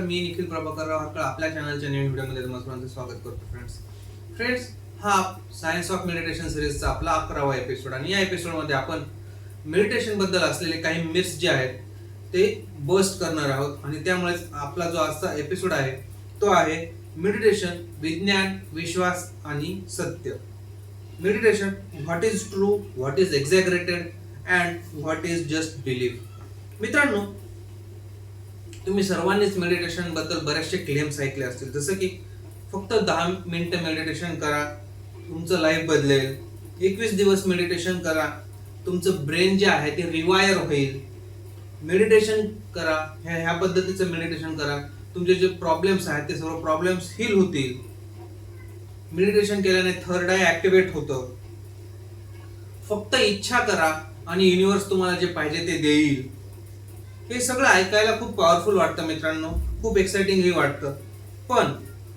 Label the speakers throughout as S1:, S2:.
S1: नमस्कार, मी निखिल प्रभाकर रावकर आपल्या चॅनलच्या नवीन व्हिडिओमध्ये तुम्हाला सर्वांचं स्वागत करतो. फ्रेंड्स, हा सायन्स ऑफ मेडिटेशन सिरीजचा आपला 11वा एपिसोड आणि या एपिसोडमध्ये आपण मेडिटेशन बद्दल असलेले काही मिथ्स जे आहेत ते बस्ट करणार आहोत आणि त्यामुळेच आपला जो आजचा एपिसोड आहे तो आहे मेडिटेशन, विज्ञान, विश्वास आणि सत्य. Meditation, what is true, what is exaggerated and what is just believe. मित्रांनो, तुम्ही सर्वांनीच मेडिटेशन बद्दल बरेचसे क्लेम्स ऐकले असतील, जसं की फक्त 10 मिनिटं मेडिटेशन करा तुमचं लाईफ बदलेल, 21 दिवस मेडिटेशन करा तुमचं ब्रेन जे आहे ते रिवायर होईल, मेडिटेशन करा, ह्या पद्धतीचं मेडिटेशन करा तुमचे जे प्रॉब्लेम्स आहेत ते सर्व प्रॉब्लेम्स हील होतील, मेडिटेशन केल्याने थर्ड आय ऍक्टिव्हेट होतं, फक्त इच्छा करा आणि युनिव्हर्स तुम्हाला जे पाहिजे ते देईल. हे सगळं ऐकायला खूप पॉवरफुल वाटतं मित्रांनो, खूप एक्साइटिंगही वाटतं. पण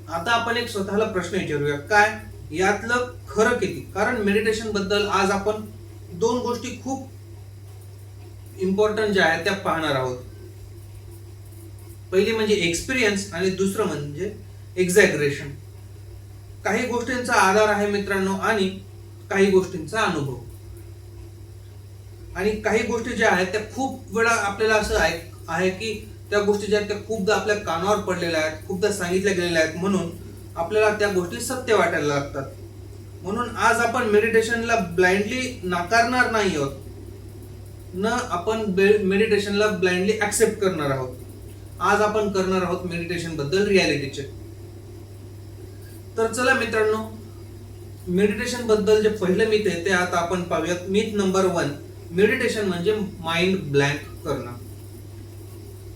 S1: आता आपण एक स्वतःला प्रश्न विचारूया, काय यातलं खरं किती? कारण मेडिटेशन बद्दल आज आपण दोन गोष्टी खूप इम्पॉर्टंट ज्या आहेत त्या पाहणार आहोत. पहिली म्हणजे एक्सपिरियन्स आणि दुसरं म्हणजे एक्झॅगरेशन. काही गोष्टींचा आधार आहे मित्रांनो आणि काही गोष्टींचा अनुभव. आणि काही गोष्टी ज्या आहेत त्या खूप वेळा आपल्याला असं आहे की त्या गोष्टी ज्या आहेत त्या खूपदा आपल्या कानावर पडलेल्या आहेत, खूपदा सांगितल्या गेलेल्या आहेत, म्हणून आपल्याला त्या गोष्टी सत्य वाटायला लागतात. म्हणून आज आपण मेडिटेशनला ब्लाइंडली नाकारणार नाही आहोत, न आपण मेडिटेशनला ब्लाइंडली ऍक्सेप्ट करणार आहोत. आज आपण करणार आहोत मेडिटेशन बद्दल रियालिटी चेक. तर चला मित्रांनो, मेडिटेशन बद्दल जे पहिलं मिथ आहे ते आता आपण पाहूयात. मिथ नंबर 1, मेडिटेशन म्हणजे माइंड ब्लँक करणं.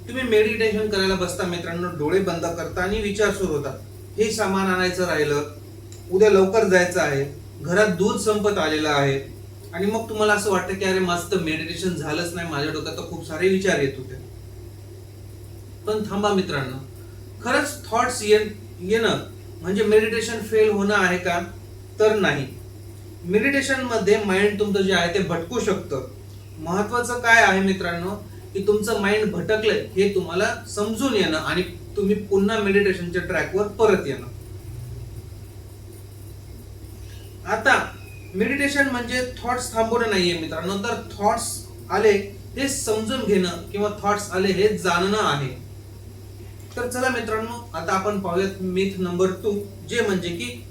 S1: तुम्ही मेडिटेशन करायला बसता मित्रांनो, डोळे बंद करता आणि विचार सुरू होतात. हे सामान आणायचं राहिलं, उद्या लवकर जायचं आहे, घरात दूध संपत आलेलं आहे, आणि मग तुम्हाला असं वाटतं की अरे माझं तर मेडिटेशन झालंच नाही, माझ्या डोक्यात तर खूप सारे विचार येत होते. पण थांबा मित्रांनो, खरंच थॉट्स येणं म्हणजे मेडिटेशन फेल होणं आहे का? तर नाही. मेडिटेशन मध्ये माइंड तुमचं जे आहे ते भटकू शकतं. महत्वाचं काय आहे मित्रांनो, की तुमचं माइंड भटकलंय हे तुम्हाला समजून येणं आणि तुम्ही पुन्हा मेडिटेशनच्या ट्रॅकवर परत येणं. आता मेडिटेशन म्हणजे थॉट्स थांबवणं नाहीये मित्रांनो, तर थॉट्स आले हे समजून घेणं किंवा थॉट्स आले हे जाणणं आहे. तर चला मित्रांनो, आता आपण पाहूयात मिथ नंबर 2, जे म्हणजे की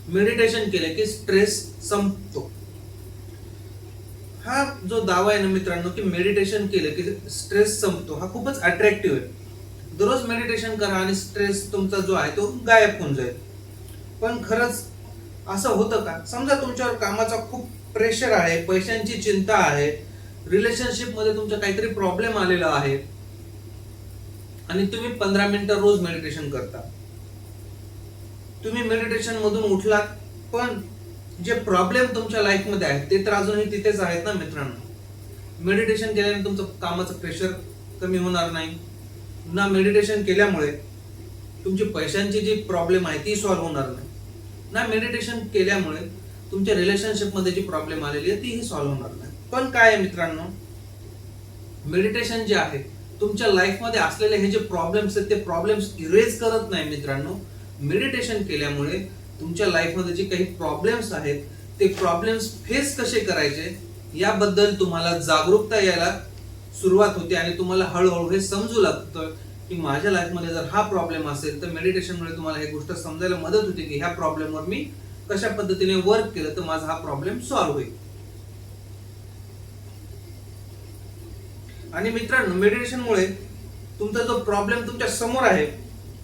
S1: मेडिटेशन केले की स्ट्रेस संपतो. हा जो दावा आहे ना मित्रांनो, की मेडिटेशन केलं की स्ट्रेस संपतो, हा खूपच अट्रॅक्टिव्ह आहे. दररोज मेडिटेशन करा आणि स्ट्रेस तुमचा जो आहे तो गायब होऊन जाईल. पण खरंच असं होतं का? समजा तुमच्यावर कामाचा खूप प्रेशर आहे, पैशांची चिंता आहे, रिलेशनशिप मध्ये तुमचा काहीतरी प्रॉब्लेम आलेला आहे आणि तुम्ही 15 मिनिटं रोज मेडिटेशन करता. तुम्ही मेडिटेशन मधून उठलात, पण जे प्रॉब्लेम तुमच्या लाईफ मध्ये आहेत ते तर अजूनही तिथेच आहेत ना मित्रांनो. मेडिटेशन केल्याने तुमचं कामाचं प्रेशर कमी होणार नाही, ना मेडिटेशन केल्यामुळे तुमची पैशांची जी प्रॉब्लेम आहे ती सॉल्व्ह होणार नाही, ना मेडिटेशन केल्यामुळे तुमच्या रिलेशनशिप मध्ये जी प्रॉब्लेम आलेली आहे तीही सॉल्व्ह होणार नाही. पण काय आहे मित्रांनो, मेडिटेशन जे आहे तुमच्या लाईफ मध्ये असलेले हे जे प्रॉब्लेम्स आहेत ते प्रॉब्लेम्स इरेज करत नाही मित्रांनो. मेडिटेशन केल्यामुळे तुमच्या लाईफ मध्ये जे काही प्रॉब्लेम्स आहेत ते प्रॉब्लेम्स फेस कसे करायचे याबद्दल तुम्हाला जागरूकता यायला सुरुवात होते आणि तुम्हाला हळूहळू हे समजू लागतं की माझ्या लाईफ मध्ये जर हा प्रॉब्लेम असेल तर मेडिटेशनमुळे तुम्हाला ही गोष्ट समजायला मदत होते की ह्या प्रॉब्लेमवर मी कशा पद्धतीने वर्क केलं तर माझा हा प्रॉब्लेम सॉल्व्ह होईल. आणि मित्रांनो, मेडिटेशनमुळे तुमचा जो प्रॉब्लेम तुमच्या समोर आहे,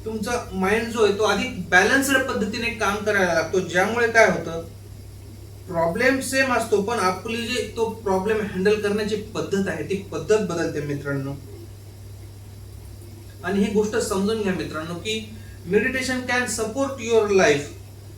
S1: तुमचा माइंड जो आहे तो अधिक बॅलन्स्ड पद्धतीने काम करायला लागतो, ज्यामुळे काय होतं, प्रॉब्लेम सेम असतो पण आपली जी तो प्रॉब्लेम हँडल करण्याची पद्धत आहे ती पद्धत बदलते मित्रांनो. आणि ही गोष्ट समजून घ्या मित्रांनो की meditation can support your life,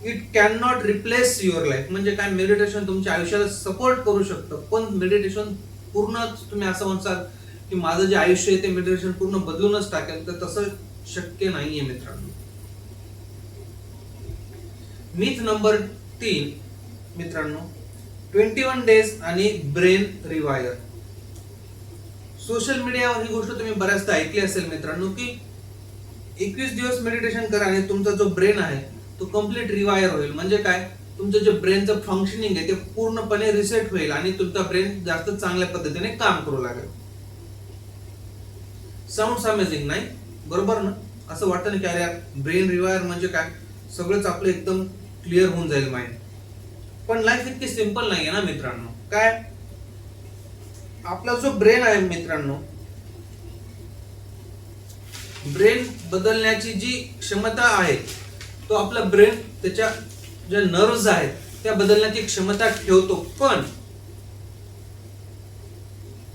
S1: it can not replace your life. म्हणजे काय, मेडिटेशन तुमच्या आयुष्याला सपोर्ट करू शकतं, पण मेडिटेशन पूर्ण तुम्ही असं म्हणसाल की माझं जे आयुष्य आहे ते मेडिटेशन पूर्ण बदलूनच टाकेल, तर तसं शक्य नाहीये मित्रांनो. मिथ नंबर 3 मित्रांनो, 21 डेज आणि ब्रेन रिवायर. सोशल मीडियावर ही गोष्ट तुम्ही बऱ्याचदा ऐकली असेल मित्रांनो, की 21 दिवस मेडिटेशन करा आणि तुमचा जो ब्रेन आहे तो कम्प्लीट रिवायर होईल. म्हणजे काय, तुमचं जे ब्रेनचं फंक्शनिंग आहे ते पूर्णपणे रिसेट होईल आणि तुमचा ब्रेन जास्त चांगल्या पद्धतीने काम करू लागेल. साऊंड्स अमेझिंग नाही, बरोबर ना? असं वाटतं ना की अरे ब्रेन रिवायर म्हणजे काय, सगळंच आपलं एकदम क्लिअर होऊन जाईल माइंड. पण लाईफ इतकी सिंपल नाहीये ना मित्रांनो. काय, आपला जो ब्रेन आहे मित्रांनो, ब्रेन बदलण्याची जी क्षमता आहे तो आपला ब्रेन त्याच्या ज्या नर्व्स आहेत त्या बदलण्याची क्षमता ठेवतो. पण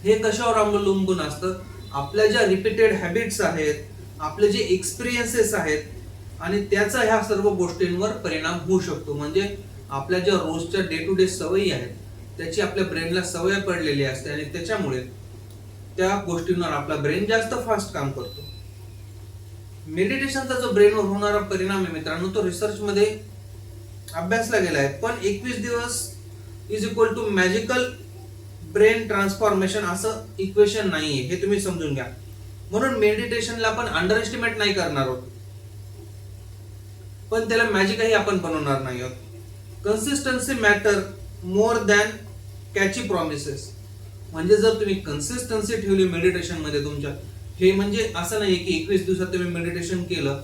S1: हे कशावर अवलंबून असतं, आपल्या ज्या रिपीटेड हॅबिट्स आहेत, आपले जे एक्सपिरियन्सेस आहेत आणि त्याचा ह्या सर्व गोष्टींवर परिणाम होऊ शकतो. म्हणजे आपल्या ज्या रोजच्या डे टू डे सवयी आहेत त्याची आपल्या ब्रेनला सवय पडलेली असते आणि त्याच्यामुळे त्या गोष्टींवर आपला ब्रेन जास्त फास्ट काम करतो. मेडिटेशनचा जो ब्रेनवर होणारा परिणाम आहे मित्रांनो, तो रिसर्च मध्ये अभ्यासला गेला आहे. पण 21 दिवस is equal to magical brain transformation असं इक्वेशन नाहीये, हे तुम्ही समजून घ्या. म्हणून मेडिटेशनला आपण अंडर एस्टिमेट नाही करणार आहोत, पण त्याला मॅजिकही आपण बनवणार नाही आहोत. Consistency matter more than catchy promises. म्हणजे जर तुम्ही कन्सिस्टन्सी ठेवली मेडिटेशन मध्ये तुमच्या, हे म्हणजे असं नाही की 21 दिवसात तुम्ही मेडिटेशन केलं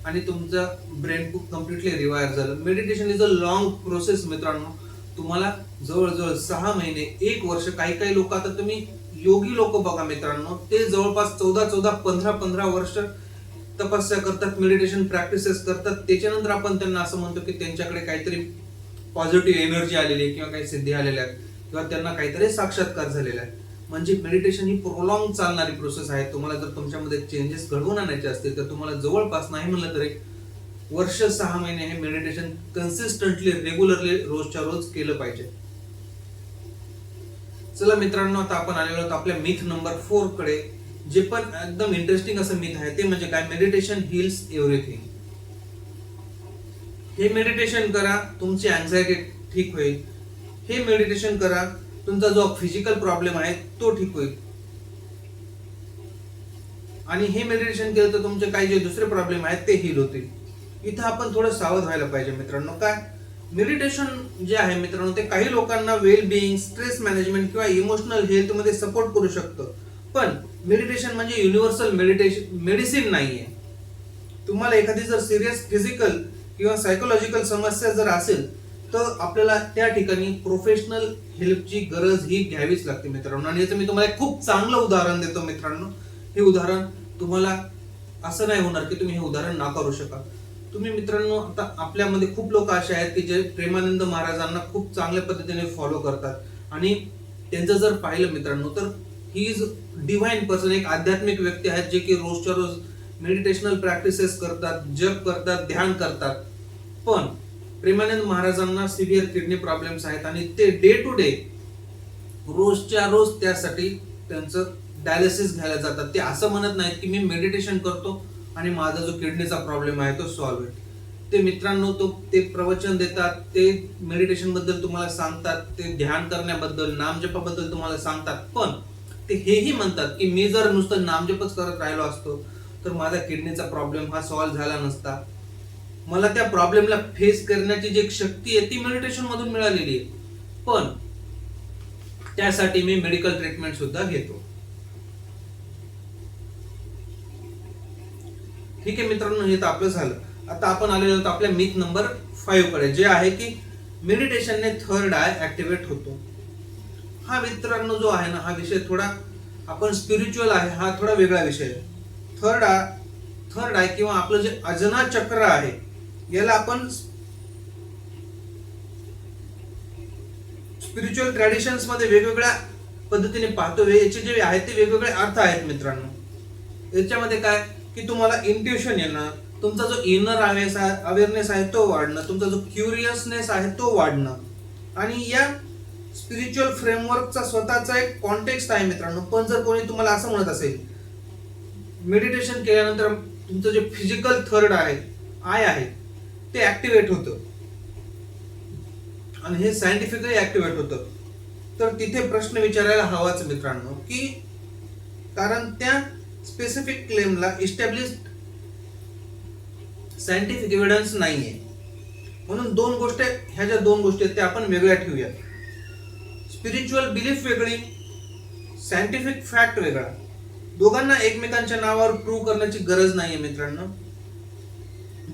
S1: आणि तुमचं ब्रेन कम्प्लिटली रिवायर झालं. Meditation is a long process मित्रांनो. तुम्हाला जवळजवळ 6 महिने, 1 वर्ष, काही लोक, आता तुम्ही योगी लोक बघा मित्रांनो, ते जवळपास 14, 15 वर्ष तपस्या करतात, मेडिटेशन प्रॅक्टिसेस करतात. त्याच्यानंतर आपण त्यांना असं म्हणतो की त्यांच्याकडे काहीतरी पॉझिटिव्ह एनर्जी आलेली आहे किंवा काही सिद्धी आलेल्या आहेत किंवा त्यांना काहीतरी साक्षात्कार झालेला आहे. म्हणजे मेडिटेशन ही प्रोलॉंग चालणारी प्रोसेस आहे. तुम्हाला जर तुमच्यामध्ये चेंजेस घडवून आणायचे असतील तर तुम्हाला जवळपास नाही म्हणलं तरी वर्ष 6 महिने हे मेडिटेशन कन्सिस्टंटली, रेग्युलरली, रोजच्या रोज केलं पाहिजे. चला मित्रांनो, आता आपण आलेलो आहोत आपल्या मिथ नंबर 4 कडे, जे पण एकदम इंटरेस्टिंग असं मिथ आहे. ते म्हणजे काय, मेडिटेशन हिल्स एव्हरीथिंग. हे मेडिटेशन करा, तुमची अँझायटी ठीक होईल. हे मेडिटेशन करा, तुमचा जो फिजिकल प्रॉब्लेम आहे तो ठीक होईल. आणि हे मेडिटेशन केलं तर तुमचे काही जे दुसरे प्रॉब्लेम आहेत ते हील होतील. इथं आपण थोडं सावध व्हायला पाहिजे मित्रांनो. काय, मेडिटेशन जे आहे मित्रांनो, ते काही लोकांना वेल बिईंग, स्ट्रेस मॅनेजमेंट किंवा इमोशनल हेल्थ मध्ये सपोर्ट करू शकतं. पण मेडिटेशन म्हणजे युनिव्हर्सल मेडिसिन नाहीये. तुम्हाला एखादी जर सिरियस फिजिकल किंवा सायकोलॉजिकल समस्या जर असेल तर आपल्याला त्या ठिकाणी प्रोफेशनल हेल्पची गरज ही घ्यावीच लागते मित्रांनो. आणि याचं मी तुम्हाला एक खूप चांगलं उदाहरण देतो मित्रांनो. हे उदाहरण तुम्हाला असं नाही होणार की तुम्ही हे उदाहरण नाकारू शकाल. तुम्ही मित्रांनो, आता आपल्यामध्ये खूप लोक असे आहेत की जे प्रेमानंद महाराजांना खूप चांगल्या पद्धतीने फॉलो करतात आणि त्यांचं जर पाहिलं मित्रांनो तर ही इज डिव्हाइन पर्सन, एक आध्यात्मिक व्यक्ती आहेत जे की रोजच्या रोज मेडिटेशनल प्रॅक्टिसेस करतात, जप करतात, ध्यान करतात. पण प्रेमानंद महाराजांना सिव्हिअर किडनी प्रॉब्लेम्स आहेत आणि ते डे टू डे, रोजच्या रोज त्यासाठी त्यांचं डायलिसिस घ्यायला जातात. ते असं म्हणत नाहीत की मी मेडिटेशन करतो आणि माझा जो किडनीचा प्रॉब्लेम आहे तो सॉल्व्ह होईल. ते मित्रांनो, ते प्रवचन देतात, ते मेडिटेशन बद्दल तुम्हाला सांगतात, ते ध्यान करण्याबद्दल, नामजपाबद्दल तुम्हाला सांगतात. पण ते हेही म्हणतात की मी जर नुसतं नामजपच करत राहिलो असतो तर माझा किडनीचा प्रॉब्लेम हा सॉल्व्ह झाला नसता. मला त्या प्रॉब्लेमला फेस करण्याची जी शक्ती आहे ती मेडिटेशन मधून मिळालेली आहे. पण त्यासाठी मी मेडिकल ट्रीटमेंट सुद्धा घेतो. ठीक आहे मित्रांनो, हे तर आपलं झालं. आता आपण आलेलो आहोत आपल्या मिथ नंबर 5 कडे, जे आहे की मेडिटेशनने थर्ड आय ऍक्टिव्हेट होतो. हा मित्रांनो जो आहे ना, हा विषय थोडा आपण स्पिरिच्युअल आहे, हा थोडा वेगळा विषय आहे. थर्ड आय किंवा आपलं जे अजना चक्र आहे याला आपण स्पिरिच्युअल ट्रॅडिशन्स मध्ये वेगवेगळ्या पद्धतीने पाहतो. याचे जे आहेत ते वेगवेगळे अर्थ आहेत मित्रांनो. याच्यामध्ये काय की तुम्हाला इंट्युशन येणं, तुमचा जो इनर अवेअरनेस आहे तो वाढणं, तुमचा जो क्युरियसनेस आहे तो वाढणं, आणि या स्पिरिच्युअल फ्रेमवर्कचा स्वतःचा एक कॉन्टेक्स्ट आहे मित्रांनो. पण जर कोणी तुम्हाला असं म्हणत असेल मेडिटेशन केल्यानंतर तुमचं जे फिजिकल थर्ड आय आहे ते ऍक्टिव्हेट होतं आणि हे सायंटिफिकली ऍक्टिव्हेट होतं, तर तिथे प्रश्न विचारायला हवाच मित्रांनो. की कारण त्या स्पेसिफिक क्लेमला इस्टॅब्लिश्ड सायंटिफिक एव्हिडन्स नाहीये. म्हणून ह्या ज्या दोन गोष्टी आहेत त्या आपण वेगळ्या ठेवूया. स्पिरिच्युअल बिलीफ वेगळी, सायंटिफिक फॅक्ट वेगळा. दोघांना एकमेकांच्या नावावर प्रूव्ह करण्याची गरज नाहीये मित्रांनो.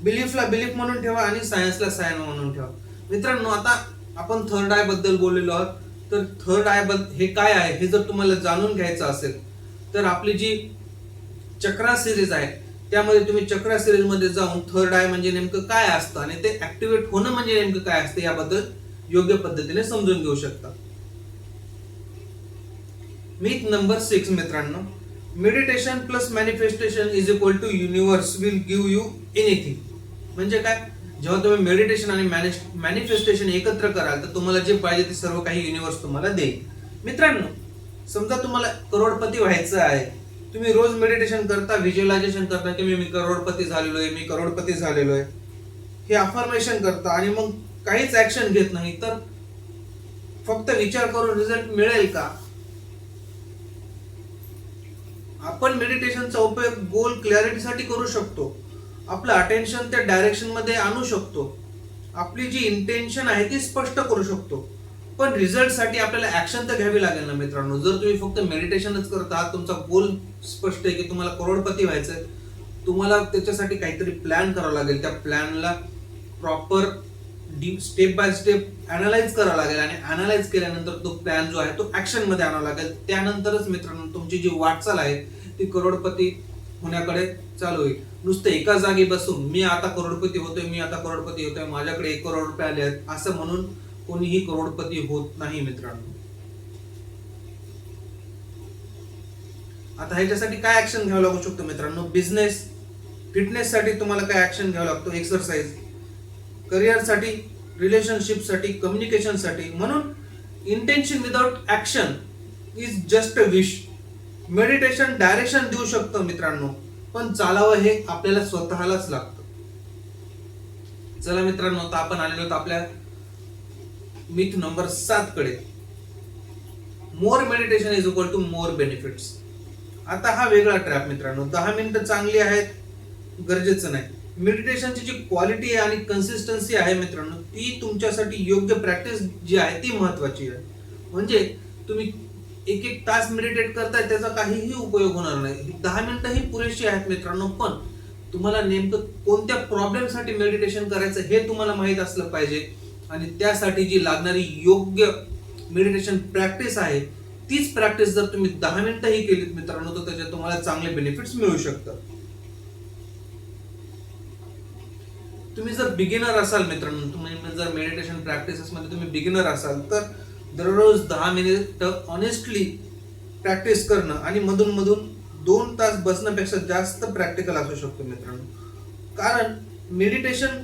S1: बिलीफला बिलीफ म्हणून ठेवा आणि सायन्सला सायन्स म्हणून ठेवा. मित्रांनो, आता आपण थर्ड आय बद्दल बोललेलो आहोत. तर थर्ड आय हे काय आहे हे जर तुम्हाला जाणून घ्यायचं असेल तर आपली जी चक्रा सिरीज आहे त्यामध्ये तुम्ही चक्रा सिरीज मध्ये जाऊन थर्ड आय म्हणजे नेमकं काय असतं आणि ते ऍक्टिव्हेट होणं म्हणजे नेमकं काय असतं याबद्दल योग्य पद्धतीने समजून घेऊ शकता. मिथ नंबर 6 मित्रांनो, meditation plus manifestation is equal to universe will give you anything. म्हणजे काय? जेव्हा तुम्ही मेडिटेशन आणि मॅनिफेस्टेशन एकत्र कराल तर तुम्हाला जे पाहिजे ते सर्व काही युनिव्हर्स तुम्हाला देईल. मित्रांनो, समजा तुम्हाला करोडपती व्हायचं आहे. तुम्ही रोज मेडिटेशन करता, व्हिज्युअलायझेशन करता की मी करोडपती झालेलो आहे, हे अफर्मेशन करता आणि मग काहीच ऍक्शन घेत नाही, तर फक्त विचार करून रिझल्ट मिळेल का? आपण मेडिटेशनचा उपयोग गोल क्लॅरिटीसाठी करू शकतो. आपलं अटेन्शन त्या डायरेक्शन मध्ये आणू शकतो. आपली जी इंटेन्शन आहे ती स्पष्ट करू शकतो. पण रिझल्ट साठी आपल्याला ऍक्शन तर घ्यावी लागेल ना मित्रांनो. जर तुम्ही फक्त मेडिटेशनच करता, तुमचा गोल स्पष्ट आहे की तुम्हाला करोडपती व्हायचंय, तुम्हाला त्याच्यासाठी काहीतरी प्लॅन करावा लागेल. त्या प्लॅनला proper step by step analyse करावा लागेल आणि अनालाइज केल्यानंतर तो प्लॅन जो आहे तो ऍक्शन मध्ये आणावा लागेल. त्यानंतरच मित्रांनो तुमची जी वाटचाल आहे ती करोडपती होण्याकडे चालू होईल. नुसतं एका जागी बसून मी आता करोडपती होतोय, माझ्याकडे 1 करोड रुपये आले आहेत असं म्हणून कोणीही करोडपती होत नाही मित्रांनो. आता ह्याच्यासाठी काय ऍक्शन घ्यावं लागू शकतो मित्रांनो? बिझनेस, फिटनेस साठी तुम्हाला काय ऍक्शन घ्यावं लागतो? एक्सरसाइज, करिअर साठी, रिलेशनशिप साठी, कम्युनिकेशन साठी. म्हणून intention without action is just a wish. Meditation direction देऊ शकतं मित्रांनो, पण चालावं हे आपल्याला स्वतःलाच लागतं. चला मित्रांनो, आता आपण आलेलो आहोत आपल्या मिथ नंबर 7 कडे. More meditation is equal to more benefits. आता हा वेगळा ट्रॅप मित्रांनो. 10 मिनिटं चांगली आहेत गरजेचं नाही. मेडिटेशनची जी क्वालिटी आहे आणि कन्सिस्टन्सी आहे मित्रांनो, ती तुमच्यासाठी योग्य प्रॅक्टिस जी आहे ती महत्वाची आहे. म्हणजे तुम्ही 1-1 तास मेडिटेट करताय त्याचा काहीही उपयोग होणार नाही. 10 मिनिटं ही पुरेशी आहेत मित्रांनो. पण तुम्हाला नेमकं कोणत्या प्रॉब्लेम साठी मेडिटेशन करायचं हे तुम्हाला माहित असलं पाहिजे आणि त्यासाठी जी लागणारी योग्य मेडिटेशन प्रॅक्टिस आहे तीच प्रॅक्टिस जर तुम्ही 10 मिनिटं ही केलीत मित्रांनो तर त्याच्यात तुम्हाला चांगले बेनिफिट्स मिळू शकतात. तुम्ही जर बिगिनर असाल मित्रांनो, तुम्ही जर मेडिटेशन प्रॅक्टिसेस मध्ये तुम्ही बिगिनर असाल तर दररोज 10 मिनिट ऑनेस्टली प्रॅक्टिस करणं आणि मधून मधून 2 तास बसण्यापेक्षा जास्त प्रॅक्टिकल असू शकतो मित्रांनो. कारण मेडिटेशन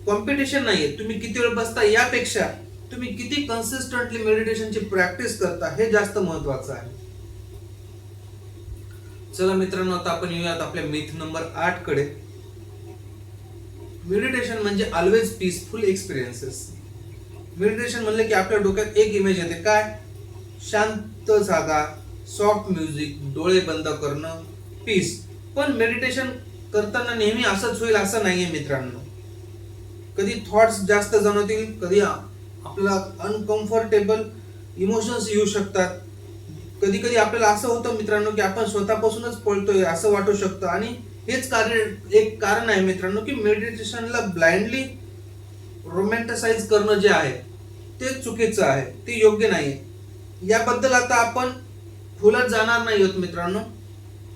S1: कॉम्पिटिशन नाहीये. तुम्ही किती वेळ बसता यापेक्षा तुम्ही किती कन्सिस्टंटली मेडिटेशनची प्रॅक्टिस करता हे जास्त महत्वाचं आहे. चला मित्रांनो, आता आपण येऊयात आपल्या मिथ नंबर 8 कडे. मेडिटेशन म्हणजे ऑलवेज पीसफुल एक्सपिरियन्सेस. मेडिटेशन म्हणलं की आपल्या डोक्यात एक इमेज येते, काय? शांत जागा, सॉफ्ट म्युझिक, डोळे बंद करणं, पीस. पण मेडिटेशन करताना नेहमी असंच होईल असं नाहीये मित्रांनो. कधी थॉट्स जास्त जाणवतील, कधी आपल्याला अनकम्फर्टेबल इमोशन्स येऊ शकतात, कधी कधी आपल्याला असं होतं मित्रांनो की आपण स्वतःपासूनच पळतोय असं वाटू शकतं. आणि हेच एक कारण आहे मित्रांनो की मेडिटेशनला ब्लाइंडली रोमॅन्टिसाइज करणं जे आहे ते चुकीचं आहे, ते योग्य नाहीये. याबद्दल आता आपण खोलात जाणार नाही आहोत मित्रांनो,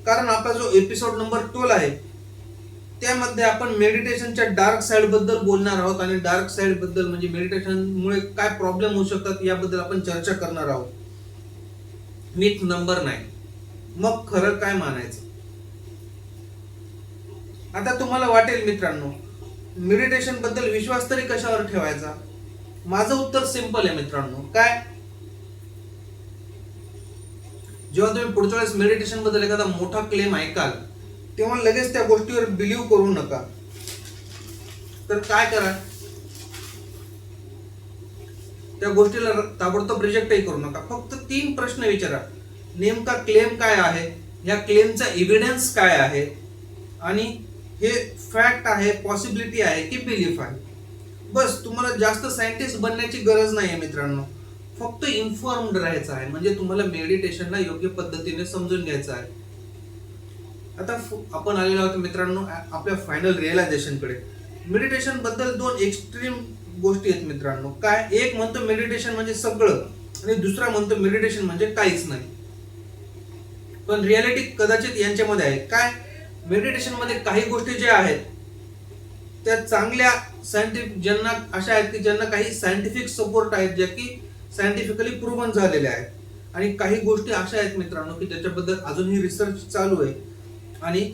S1: कारण आपला जो एपिसोड नंबर 12 आहे त्यामध्ये आपण मेडिटेशनच्या डार्क साइड बद्दल बोलणार आहोत आणि डार्क साइड बद्दल म्हणजे मेडिटेशनमुळे काय प्रॉब्लेम होऊ शकतात याबद्दल आपण चर्चा करणार आहोत. मिथ नंबर 9, मग खरं काय मानायचं? आता तुम्हाला वाटेल मित्रांनो, मेडिटेशन बद्दल विश्वास तरी कशावर ठेवायचा? माझं उत्तर सिंपल आहे मित्रांनो. काय? जेव्हा तुम्ही पुढच्या वेळेस मेडिटेशन बद्दल एखादा मोठा क्लेम ऐकाल तेव्हा लगेच त्या गोष्टीवर बिलीव्ह करू नका. तर काय करा, त्या गोष्टीला ताबडतोब रिजेक्टही करू नका. फक्त 3 प्रश्न विचारा. नेमका क्लेम काय आहे, या क्लेमचा एव्हिडन्स काय आहे आणि हे फॅक्ट आहे, पॉसिबिलिटी आहे की बिलीफ आहे. बस तुम्हाला जास्त सायंटिस्ट बनण्याची गरज नाही आहे मित्रांनो, फक्त इन्फॉर्म्ड राहायचं आहे. म्हणजे तुम्हाला मेडिटेशनला योग्य पद्धतीने समजून घ्यायचं आहे. आता आपण आलेलो आहोत मित्रांनो आपल्या फायनल रिअलायझेशन कडे. मेडिटेशन बद्दल दोन एक्स्ट्रीम गोष्टी आहेत मित्रांनो. काय, एक म्हणतो मेडिटेशन म्हणजे सगळं आणि दुसरा म्हणतो मेडिटेशन म्हणजे काहीच नाही. पण रियालिटी कदाचित यांच्यामध्ये आहे. काय, मेडिटेशन मध्ये काही गोष्टी ज्या आहेत त्या चांगल्या सायंटिफिक, ज्यांना अशा आहेत की ज्यांना काही सायंटिफिक सपोर्ट आहेत, ज्या की सायंटिफिकली प्रूव्हन झालेल्या आहेत. आणि काही गोष्टी अशा आहेत मित्रांनो की ज्याच्याबद्दल अजूनही रिसर्च चालू आहे आणि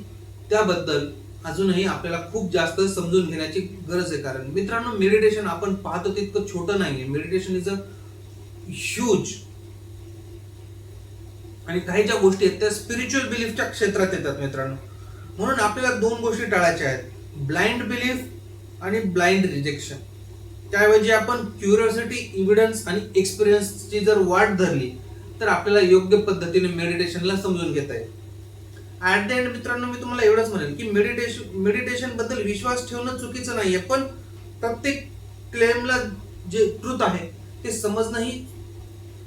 S1: त्याबद्दल अजूनही आपल्याला खूप जास्त समजून घेण्याची गरज आहे. कारण मित्रांनो मेडिटेशन आपण पाहतो तितकं छोटं नाहीये. Meditation is a huge. आणि काही ज्या गोष्टी आहेत त्या स्पिरिच्युअल बिलीफच्या क्षेत्रात येतात मित्रांनो. म्हणून आपल्याला दोन गोष्टी टाळायच्या आहेत, ब्लाइंड बिलीफ आणि ब्लाइंड रिजेक्शन. त्याऐवजी आपण क्युरिओसिटी, इव्हिडन्स आणि एक्सपिरियन्सची जर वाट धरली तर आपल्याला योग्य पद्धतीने मेडिटेशनला समजून घेता येईल. ऍट द एंड मित्रांनो मी तुम्हाला एवढंच म्हणेन की मेडिटेशन बद्दल विश्वास ठेवणं चुकीचं नाहीये, पण प्रत्येक क्लेमला जे ट्रुथ आहे ते समजणंही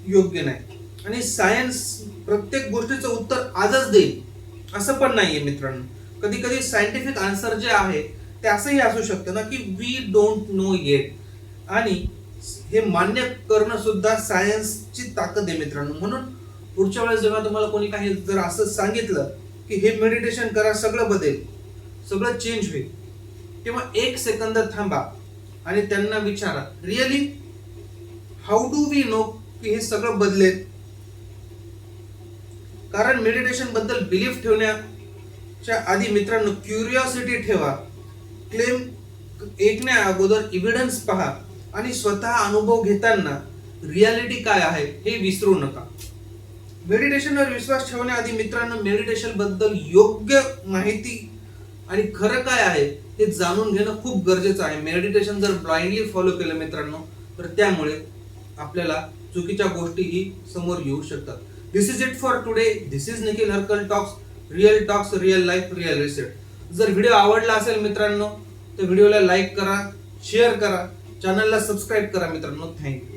S1: योग्य नाही. आणि सायन्स प्रत्येक गोष्टीचं उत्तर आजच देईल असं पण नाहीये मित्रांनो. कधी कधी सायंटिफिक आन्सर जे आहे ते असंही असू शकतं ना की वी डोंट नो येट. आणि हे मान्य करणं सुद्धा सायन्सची ताकद आहे मित्रांनो. म्हणून पुढच्या वेळेस जेव्हा तुम्हाला कोणी काही जर असं सांगितलं की हे मेडिटेशन करा सगळं बदलेल, सगळं चेंज होईल, तेव्हा एक सेकंद थांबा आणि त्यांना विचारा, really how do we know की हे सगळं बदलेल. कारण मेडिटेशन बद्दल बिलीफ ठेवण्याच्या आधी मित्रांनो क्युरिओसिटी ठेवा. क्लेम ऐकण्या अगोदर इव्हिडन्स पहा आणि स्वतः अनुभव घेताना रियालिटी काय आहे हे विसरू नका. मेडिटेशनवर विश्वास ठेवण्याआधी मित्रांनो मेडिटेशन बद्दल योग्य माहिती आणि खरं काय आहे हे जाणून घेणं खूप गरजेचं आहे. मेडिटेशन जर ब्लाइंडली फॉलो केलं मित्रांनो तर त्यामुळे आपल्याला चुकीच्या गोष्टीही समोर येऊ शकतात. This is it for today. This is Nikhil Harkal talks, real talks, real life, real reset. जर व्हिडिओ आवडला असेल मित्रांनो तर व्हिडिओला लाईक करा, शेअर करा, चॅनलला सबस्क्राईब करा मित्रांनो. थँक्यू.